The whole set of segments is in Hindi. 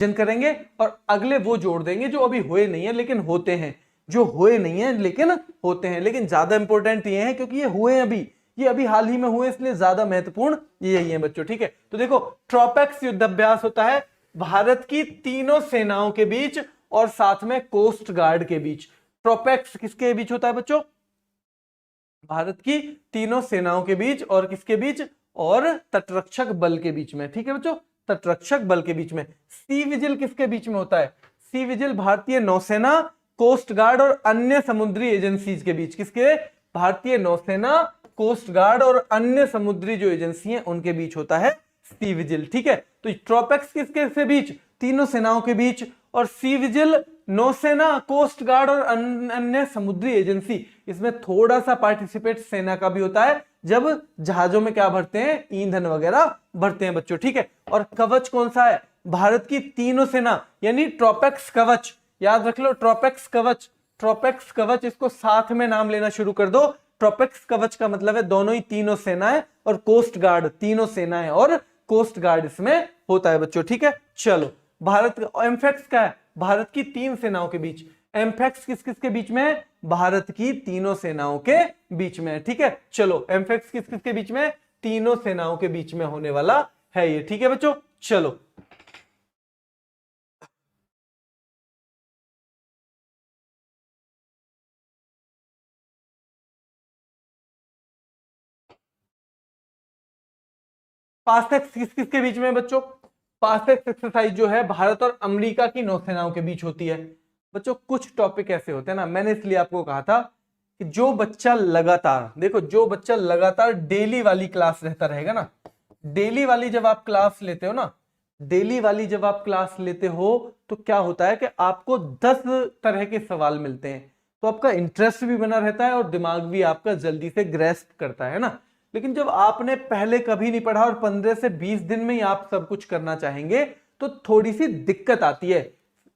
करेंगे और अगले वो जोड़ देंगे जो अभी हुए नहीं है लेकिन होते हैं, जो हुए नहीं है लेकिन होते हैं। लेकिन ज्यादा इंपॉर्टेंट ये है क्योंकि ये हुए अभी, ये अभी हाल ही में हुए, इसलिए ज्यादा महत्वपूर्ण यही है बच्चों। ठीक है, तो देखो ट्रोपेक्स युद्धाभ्यास होता है भारत की तीनों सेनाओं के बीच और साथ में कोस्ट गार्ड के बीच। ट्रोपेक्स किसके बीच होता है बच्चों? भारत की तीनों सेनाओं के बीच और किसके बीच? और तटरक्षक बल के बीच में। ठीक है बच्चों, तटरक्षक बल के बीच में। सी विजिल किसके बीच में होता है? सी विजिल भारतीय नौसेना, कोस्ट गार्ड और अन्य समुद्री एजेंसीज के बीच। किसके? भारतीय नौसेना, कोस्ट गार्ड और अन्य समुद्री जो एजेंसी हैं उनके बीच होता है सी विजिल। ठीक है, तो ट्रोपेक्स किसके से बीच? तीनों सेनाओं के बीच। और सी विजिल नौसेना, कोस्ट गार्ड और अन्य समुद्री एजेंसी, इसमें थोड़ा सा पार्टिसिपेट सेना का भी होता है जब जहाजों में क्या भरते हैं? ईंधन वगैरह भरते हैं बच्चों। ठीक है, और कवच कौन सा है? भारत की तीनों सेना, यानी ट्रोपेक्स कवच। याद रख लो, ट्रोपेक्स कवच, ट्रोपेक्स कवच, इसको साथ में नाम लेना शुरू कर दो। ट्रोपेक्स कवच का मतलब है दोनों ही तीनों सेनाएं और कोस्ट गार्ड, तीनों सेनाएं और कोस्ट गार्ड इसमें होता है बच्चों। ठीक है, चलो भारत एम्फेक्स क्या है? भारत की तीन सेनाओं के बीच। एम्फेक्स किस किस के बीच में है? भारत की तीनों सेनाओं के बीच में है। ठीक है, चलो एम्फेक्स किस किस के बीच में? तीनों सेनाओं के बीच में होने वाला है ये। ठीक है बच्चों, चलो पास्टेक्स किस किस के बीच में है बच्चों? पास्टेक्स एक्सरसाइज जो है भारत और अमेरिका की नौसेनाओं के बीच होती है बच्चों। कुछ टॉपिक ऐसे होते हैं ना, मैंने इसलिए आपको कहा था कि जो बच्चा लगातार, देखो जो बच्चा लगातार डेली वाली क्लास रहता रहेगा ना, डेली वाली जब आप क्लास लेते हो ना, डेली वाली जब आप क्लास लेते हो तो क्या होता है कि आपको 10 तरह के सवाल मिलते हैं, तो आपका इंटरेस्ट भी बना रहता है और दिमाग भी आपका जल्दी से ग्रेस्प करता है ना। लेकिन जब आपने पहले कभी नहीं पढ़ा और 15 से 20 दिन में ही आप सब कुछ करना चाहेंगे तो थोड़ी सी दिक्कत आती है।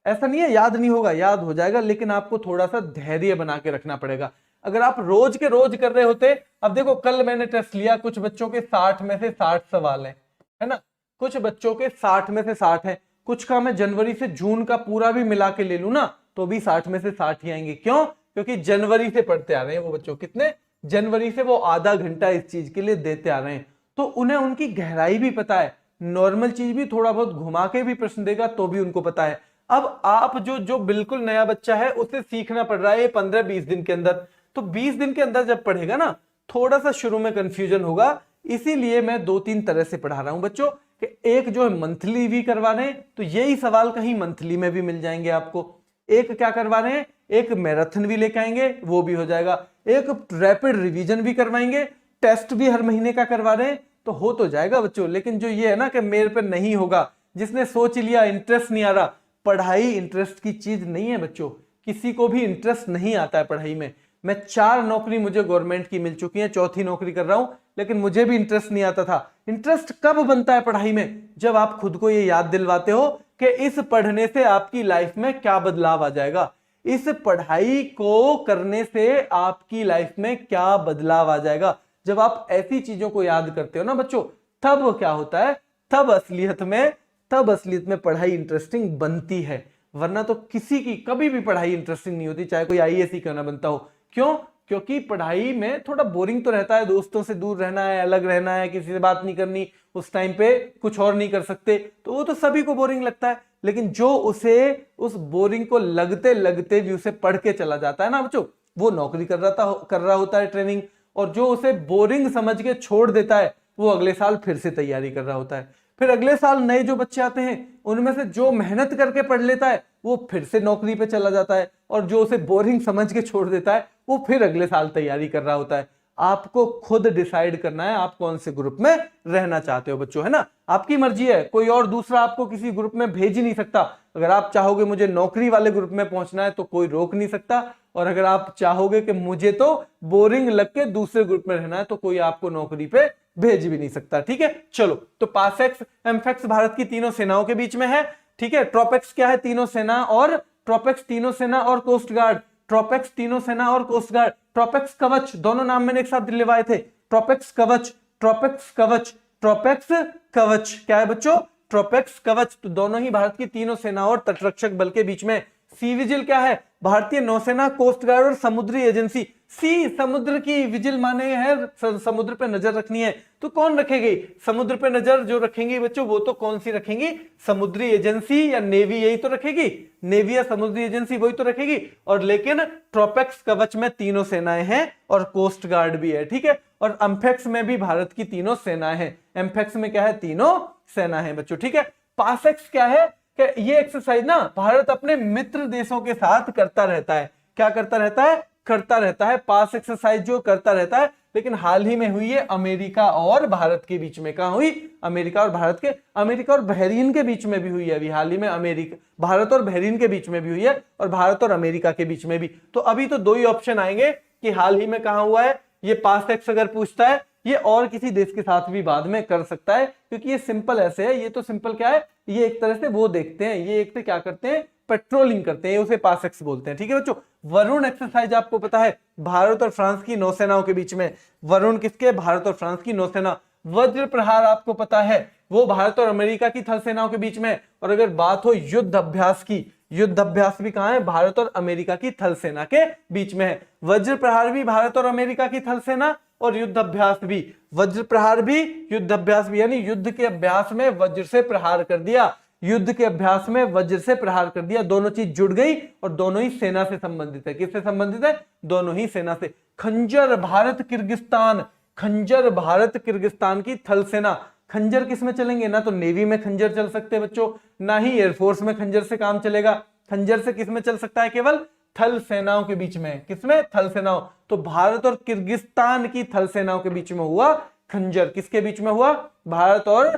ऐसा नहीं है याद नहीं होगा, याद हो जाएगा, लेकिन आपको थोड़ा सा धैर्य बना के रखना पड़ेगा। अगर आप रोज के रोज कर रहे होते, अब देखो कल मैंने टेस्ट लिया, कुछ बच्चों के 60 में से 60 सवाल है ना, कुछ बच्चों के 60 में से 60 है, कुछ का मैं जनवरी से जून का पूरा भी मिला के ले लू ना तो भी 60 में से 60 ही आएंगे। क्यों? क्योंकि जनवरी से पढ़ते आ रहे हैं वो बच्चों, कितने? जनवरी से वो आधा घंटा इस चीज के लिए देते आ रहे हैं, तो उन्हें उनकी गहराई भी पता है। नॉर्मल चीज भी थोड़ा बहुत घुमा के भी प्रश्न देगा तो भी उनको पता है। अब आप जो जो बिल्कुल नया बच्चा है उसे सीखना पड़ रहा है 15-20 दिन के अंदर, तो 20 दिन के अंदर जब पढ़ेगा ना थोड़ा सा शुरू में कंफ्यूजन होगा, इसीलिए मैं 2-3 तरह से पढ़ा रहा हूं बच्चों। कि एक जो है मंथली भी करवा रहे हैं तो यही सवाल कहीं मंथली में भी मिल जाएंगे आपको। एक क्या करवा रहे हैं? एक मैराथन भी लेके आएंगे, वो भी हो जाएगा। एक रैपिड रिवीजन भी करवाएंगे, टेस्ट भी हर महीने का करवा रहे हैं, तो हो तो जाएगा बच्चों। लेकिन जो ये है ना कि मेरे पे नहीं होगा, जिसने सोच लिया इंटरेस्ट नहीं आ रहा, पढ़ाई इंटरेस्ट की चीज नहीं है बच्चों, किसी को भी इंटरेस्ट नहीं आता है पढ़ाई में। मैं 4 नौकरी मुझे गवर्नमेंट की मिल चुकी है, चौथी नौकरी कर रहा हूं, लेकिन मुझे भी इंटरेस्ट नहीं आता था। इंटरेस्ट कब बनता है पढ़ाई में? जब आप खुद को ये याद दिलवाते हो कि इस पढ़ने से आपकी लाइफ में क्या बदलाव आ जाएगा, इस पढ़ाई को करने से आपकी लाइफ में क्या बदलाव आ जाएगा। जब आप ऐसी चीजों को याद करते हो ना बच्चों, तब क्या होता है? तब असलियत में पढ़ाई इंटरेस्टिंग बनती है। वरना तो किसी की कभी भी पढ़ाई इंटरेस्टिंग नहीं होती, चाहे कोई आईएएस ही क्यों ना बनता हो। क्यों? क्योंकि पढ़ाई में थोड़ा बोरिंग तो रहता है, दोस्तों से दूर रहना है, अलग रहना है, किसी से बात नहीं करनी, उस टाइम पे कुछ और नहीं कर सकते, तो वो तो सभी को बोरिंग लगता है। लेकिन जो उसे उस बोरिंग को लगते लगते भी उसे पढ़ के चला जाता है ना बच्चों, वो नौकरी कर रहा होता है ट्रेनिंग, और जो उसे बोरिंग समझ के छोड़ देता है वो अगले साल फिर से तैयारी कर रहा होता है। फिर अगले साल नए जो बच्चे आते हैं उनमें से जो मेहनत करके पढ़ लेता है वो फिर से नौकरी पे चला जाता है, और जो उसे बोरिंग समझ के छोड़ देता है वो फिर अगले साल तैयारी कर रहा होता है। आपको खुद डिसाइड करना है आप कौन से ग्रुप में रहना चाहते हो बच्चों, है ना। आपकी मर्जी है, कोई और दूसरा आपको किसी ग्रुप में भेज ही नहीं सकता। अगर आप चाहोगे मुझे नौकरी वाले ग्रुप में पहुंचना है तो कोई रोक नहीं सकता, और अगर आप चाहोगे कि मुझे तो बोरिंग लग के दूसरे ग्रुप में रहना है तो कोई आपको नौकरी पे भेज भी नहीं सकता। ठीक है, चलो तो पासेक्स एम्फेक्स भारत की तीनों सेनाओं के बीच में है। ठीक है, ट्रोपेक्स क्या है? तीनों सेना, और ट्रोपेक्स तीनों सेना और कोस्ट गार्ड, ट्रोपेक्स तीनों सेना और कोस्ट गार्ड। ट्रोपेक्स कवच, दोनों नाम मैंने एक साथ दिलवाए थे, ट्रोपेक्स कवच, ट्रोपेक्स कवच, ट्रोपेक्स कवच क्या है बच्चों? ट्रोपेक्स कवच, तो दोनों ही भारत की तीनों सेनाओं और तटरक्षक बल के बीच में। सी विजिल क्या है? भारतीय नौसेना, कोस्ट गार्ड और समुद्री एजेंसी। सी समुद्र की, विजिल माने है समुद्र पे नजर रखनी है, तो कौन रखेगी समुद्र पे नजर? जो रखेंगी बच्चों वो तो कौन सी रखेंगी? समुद्री एजेंसी या नेवी, यही तो रखेगी, नेवी या समुद्री एजेंसी वही तो रखेगी। और लेकिन ट्रोपेक्स कवच में तीनों सेनाएं हैं और कोस्ट गार्ड भी है, ठीक है। और एम्फेक्स में भी भारत की तीनों सेनाएं हैं। एम्फेक्स में क्या है? तीनों सेना है बच्चों, ठीक है। पासेक्स क्या है? कि ये एक्सरसाइज ना भारत अपने मित्र देशों के साथ करता रहता है। क्या करता रहता है? करता रहता है, पास एक्सरसाइज जो करता रहता है। लेकिन हाल ही में हुई है अमेरिका और भारत के बीच में। कहां हुई? अमेरिका और भारत के, अमेरिका और बहरीन के बीच में भी हुई है अभी हाल ही में। अमेरिका, भारत और बहरीन के बीच में भी हुई है और भारत और अमेरिका के बीच में भी। तो अभी तो दो ही ऑप्शन आएंगे कि हाल ही में कहां हुआ है। ये पास एक्स अगर पूछता है, ये और किसी देश के साथ भी बाद में कर सकता है, क्योंकि ये सिंपल ऐसे है। ये तो सिंपल क्या है, ये एक तरह से वो देखते हैं, ये एक से क्या करते हैं, पेट्रोलिंग करते हैं, उसे पास एक्स बोलते हैं, ठीक है बच्चों। वरुण एक्सरसाइज आपको पता है, भारत और फ्रांस की नौसेनाओं के बीच में। वरुण किसके? भारत और फ्रांस की नौसेना। वज्र प्रहार आपको पता है, वो भारत और अमेरिका की थल सेनाओं के बीच में। और अगर बात हो युद्ध अभ्यास की, युद्ध अभ्यास भी कहां है? भारत और अमेरिका की थल सेना के बीच में है। वज्र प्रहार भी भारत और अमेरिका की थल सेना, और युद्ध अभ्यास भी, वज्र प्रहार भी युद्ध अभ्यास भी, यानी युद्ध के अभ्यास में वज्र से प्रहार कर दिया, युद्ध के अभ्यास में वज्र से प्रहार कर दिया। दोनों चीज जुड़ गई और दोनों ही सेना से संबंधित है। किससे संबंधित है? दोनों ही सेना से। खंजर भारत किर्गिस्तान, खंजर भारत किर्गिस्तान की थल सेना। खंजर किस में चलेंगे? ना तो नेवी में खंजर चल सकते बच्चों, ना ही एयरफोर्स में खंजर से काम चलेगा। खंजर से किस में चल सकता है? केवल थल सेनाओं के बीच में। किसमें? थल सेनाओं। तो भारत और किर्गिस्तान की थल सेनाओं के बीच में हुआ खंजर। किसके बीच में हुआ? भारत और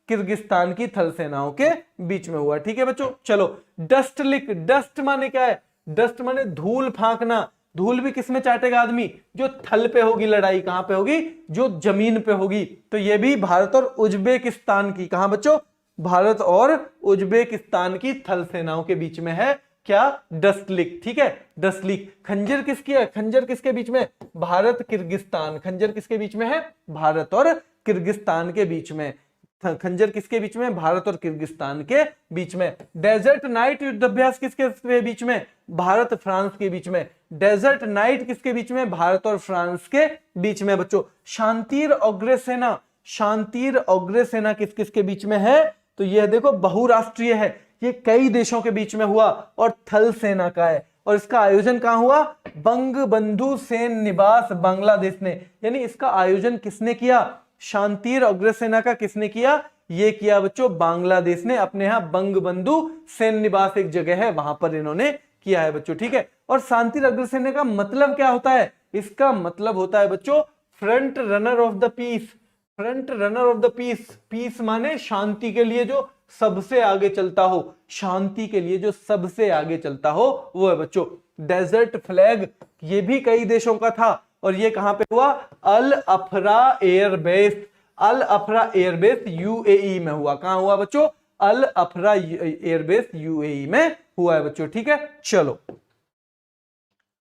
किर्गिस्तान की थल सेनाओं के बीच में हुआ, ठीक है बच्चों। चलो, डस्ट लिक, डस्ट माने क्या है? डस्ट माने धूल फांकना। धूल भी किसमें चाटेगा आदमी? जो थल पे होगी लड़ाई। कहां पे होगी? जो जमीन पे होगी। तो ये भी भारत और उज्बेकिस्तान की, कहां बच्चों? भारत और उज्बेकिस्तान की थल सेनाओं के बीच में है क्या? डस्ट लिक, ठीक है, डस्ट लिक। खंजर किसकी है? खंजर किसके बीच में? भारत किर्गिस्तान। खंजर किसके बीच में है? भारत और किर्गिस्तान के बीच में। खंजर किसके बीच में? भारत और किर्गिस्तान के बीच में। डेजर्ट नाइट युद्धाभ्यास किसके बीच में? भारत फ्रांस के बीच में। डेजर्ट नाइट किसके बीच में? भारत और फ्रांस के बीच में बच्चों। शांतिर अग्रसेना, शांतिर अग्रसेना किस किस के बीच में है? तो यह देखो बहुराष्ट्रीय है, ये कई देशों के बीच में हुआ और थल सेना का है। और इसका आयोजन कहां हुआ? बंगबंधु सेन निवास बांग्लादेश ने। यानी इसका आयोजन किसने किया? शांतिर अग्रसेना का किसने किया? ये किया बच्चों बांग्लादेश ने, अपने यहां बंगबंधु सेन निवास एक जगह है, वहां पर इन्होंने किया है बच्चों, ठीक है। और शांतिर अग्रसेना का मतलब क्या होता है? इसका मतलब होता है बच्चों front runner of the peace. Front runner of the peace, peace माने शांति के लिए जो सबसे आगे चलता हो, शांति के लिए जो सबसे आगे चलता हो वो है बच्चों। डेजर्ट फ्लैग, ये भी कई देशों का था और ये कहां पे हुआ? अल अफरा एयरबेस, अल अफरा एयरबेस यूएई में हुआ। कहां हुआ बच्चों? अल अफरा एयरबेस यूएई में हुआ है बच्चों, ठीक है। चलो,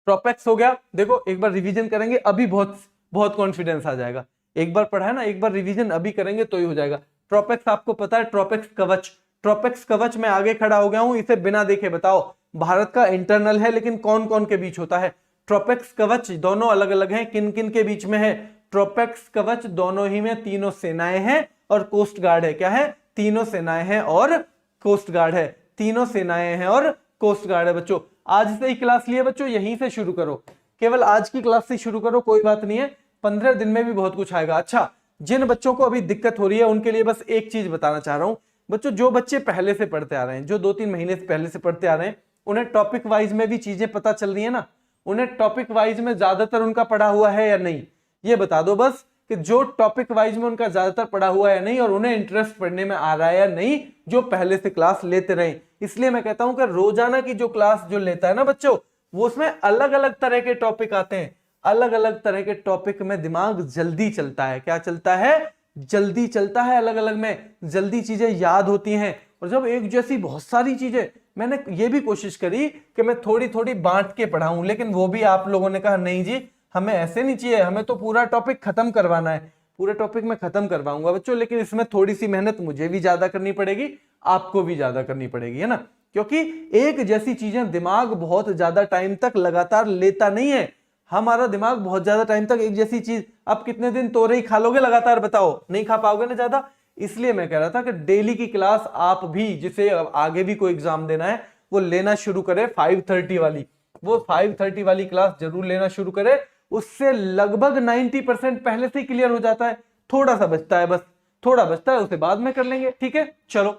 ट्रोपेक्स हो गया। देखो एक बार रिवीजन करेंगे, अभी बहुत बहुत कॉन्फिडेंस आ जाएगा। एक बार पढ़ा है ना, एक बार रिवीजन अभी करेंगे तो ही हो जाएगा। ट्रोपेक्स आपको पता है, ट्रोपेक्स कवच। ट्रोपेक्स कवच में आगे खड़ा हो गया हूं, इसे बिना देखे बताओ। भारत का इंटरनल है, लेकिन कौन कौन के बीच होता है? ट्रोपेक्स कवच दोनों अलग अलग हैं, किन किन के बीच में है? ट्रोपेक्स कवच दोनों ही में तीनों सेनाएं हैं और कोस्ट गार्ड है। क्या है? तीनों सेनाएं हैं और कोस्ट गार्ड है। तीनों सेनाएं हैं और कोस्ट गार्ड है बच्चों। आज से ही क्लास लिए बच्चों, यहीं से शुरू करो, केवल आज की क्लास से शुरू करो, कोई बात नहीं है, 15 दिन में भी बहुत कुछ आएगा। अच्छा, जिन बच्चों को अभी दिक्कत हो रही है उनके लिए बस एक चीज बताना चाह रहा हूं बच्चों। जो बच्चे पहले से पढ़ते आ रहे हैं, जो 2-3 महीने से पहले से पढ़ते आ रहे हैं, उन्हें टॉपिक वाइज में भी चीजें पता चल रही है ना? उन्हें टॉपिक वाइज में ज्यादातर उनका पढ़ा हुआ है या नहीं, ये बता दो बस, कि जो टॉपिक वाइज में उनका ज्यादातर पढ़ा हुआ है या नहीं, और उन्हें इंटरेस्ट पढ़ने में आ रहा है या नहीं, जो पहले से क्लास लेते रहे। इसलिए मैं कहता हूं कि रोजाना की जो क्लास जो लेता है ना बच्चों, वो उसमें अलग अलग तरह के टॉपिक आते हैं। अलग अलग तरह के टॉपिक में दिमाग जल्दी चलता है। क्या चलता है? जल्दी चलता है। अलग अलग में जल्दी चीजें याद होती हैं। और जब एक जैसी बहुत सारी चीजें, मैंने ये भी कोशिश करी कि मैं थोड़ी थोड़ी बांट के पढ़ाऊं, लेकिन वो भी आप लोगों ने कहा नहीं जी, हमें ऐसे नहीं चाहिए, हमें तो पूरा टॉपिक खत्म करवाना है। पूरे टॉपिक में खत्म करवाऊंगा बच्चों, लेकिन इसमें थोड़ी सी मेहनत मुझे भी ज्यादा करनी पड़ेगी, आपको भी ज्यादा करनी पड़ेगी, है ना, क्योंकि एक जैसी चीजें दिमाग बहुत ज्यादा टाइम तक लगातार लेता नहीं है। हमारा दिमाग बहुत ज्यादा टाइम तक एक जैसी चीज, आप कितने दिन तोरई खा लोगे लगातार, बताओ, नहीं खा पाओगे ना ज्यादा। इसलिए मैं कह रहा था कि डेली की क्लास आप भी, जिसे आगे भी कोई एग्जाम देना है, वो लेना शुरू करे 5:30 वाली, वो 5:30 वाली क्लास जरूर लेना शुरू करे। उससे लगभग 90% पहले से क्लियर हो जाता है, थोड़ा सा बचता है, बस थोड़ा बचता है, उसे बाद में कर लेंगे, ठीक है। चलो,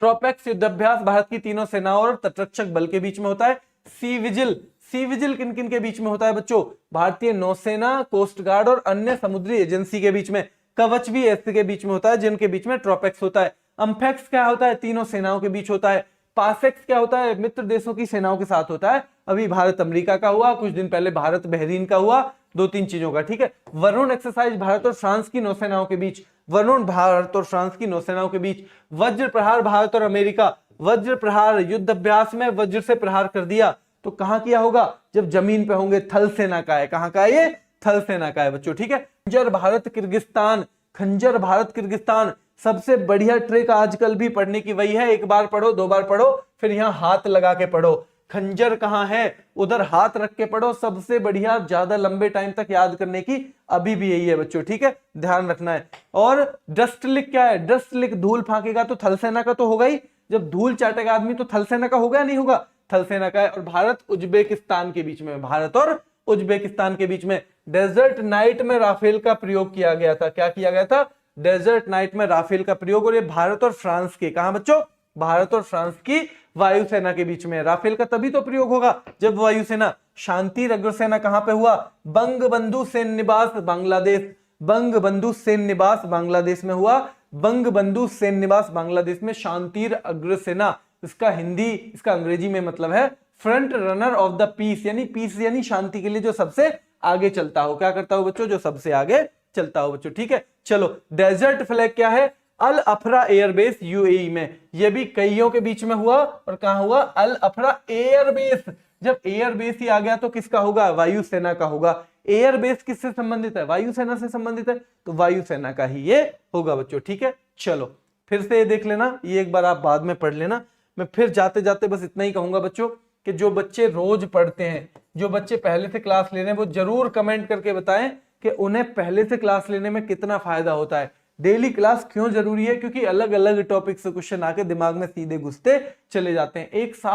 ट्रोपेक्स युद्धाभ्यास भारत की तीनों सेनाओं और तटरक्षक बल के बीच में होता है। सी विजिल, सी विजिल किन किन के बीच में होता है बच्चों? भारतीय नौसेना, कोस्ट गार्ड और अन्य समुद्री एजेंसी के बीच में। कवच भी ऐसे के बीच में होता है जिनके बीच में ट्रोपेक्स होता है। अम्फेक्स क्या होता है? तीनों सेनाओं के बीच होता है। पासेक्स क्या होता है? मित्र देशों की सेनाओं के साथ होता है। अभी भारत अमेरिका का हुआ, कुछ दिन पहले भारत बहरीन का हुआ, 2-3 चीजों का, ठीक है। वरुण एक्सरसाइज भारत और फ्रांस की नौसेनाओं के बीच, वरुण भारत और फ्रांस की नौसेनाओं के बीच। वज्र प्रहार भारत और अमेरिका, वज्र प्रहार युद्ध अभ्यास में वज्र से प्रहार कर दिया, तो कहां किया होगा? जब जमीन पे होंगे, थल सेना का है। कहां का है ये? थल सेना का है बच्चों, ठीक है। खंजर भारत किर्गिस्तान, खंजर भारत किर्गिस्तान। सबसे बढ़िया ट्रिक आजकल भी पढ़ने की वही है, एक बार पढ़ो, 2 बार पढ़ो, फिर यहां हाथ लगा के पढ़ो। खंजर कहां है, उधर हाथ रख के पढ़ो, सबसे बढ़िया, ज्यादा लंबे टाइम तक याद करने की अभी भी यही है बच्चों, ठीक है, ध्यान रखना है। और डस्ट लिक क्या है? डस्ट लिक, धूल फांकेगा तो थल सेना का तो होगा ही, जब धूल चाटेगा आदमी तो थल सेना का होगा, नहीं होगा? थल सेना का है। और भारत उज्बेकिस्तान के बीच में, भारत और उज्बेकिस्तान के बीच में। डेजर्ट नाइट में राफेल का प्रयोग किया गया था। क्या किया गया था? डेजर्ट नाइट में राफेल का प्रयोग। और ये भारत और फ्रांस के, कहां बच्चों? भारत और फ्रांस की वायुसेना के बीच में। राफेल का तभी तो प्रयोग होगा जब वायुसेना। शांति अग्रसेना कहां पे हुआ? बंगबंधु सैन्य निवास बांग्लादेश, बंगबंधु सैन्य निवास बांग्लादेश में हुआ। बंगबंधु सैन्य निवास बांग्लादेश में शांतिर अग्रसेना, इसका हिंदी, इसका अंग्रेजी में मतलब है front runner of the peace, यानी पीस यानी शांति के लिए जो सबसे आगे चलता हो। क्या करता हो बच्चों? जो सबसे आगे चलता हो बच्चों, ठीक है। चलो, डेजर्ट फ्लैग क्या है? अल अफरा एयरबेस यूएई में, यह भी कईयों के बीच में हुआ। और कहां हुआ? अल अफरा एयरबेस। जब एयरबेस ही आ गया तो किसका होगा? वायुसेना का होगा। एयरबेस किससे संबंधित है? वायुसेना से संबंधित है, तो वायुसेना का ही ये होगा बच्चों, ठीक है। चलो, फिर से ये देख लेना, ये एक बार आप बाद में पढ़ लेना। मैं फिर जाते जाते बस इतना ही कहूंगा बच्चों कि जो बच्चे रोज पढ़ते हैं, जो बच्चे पहले से क्लास ले रहे हैं, वो जरूर कमेंट करके बताएं कि उन्हें पहले से क्लास लेने में कितना फायदा होता है। डेली क्लास क्यों जरूरी है? क्योंकि अलग अलग टॉपिक से क्वेश्चन आके दिमाग में सीधे घुसते चले जाते हैं। एक साथ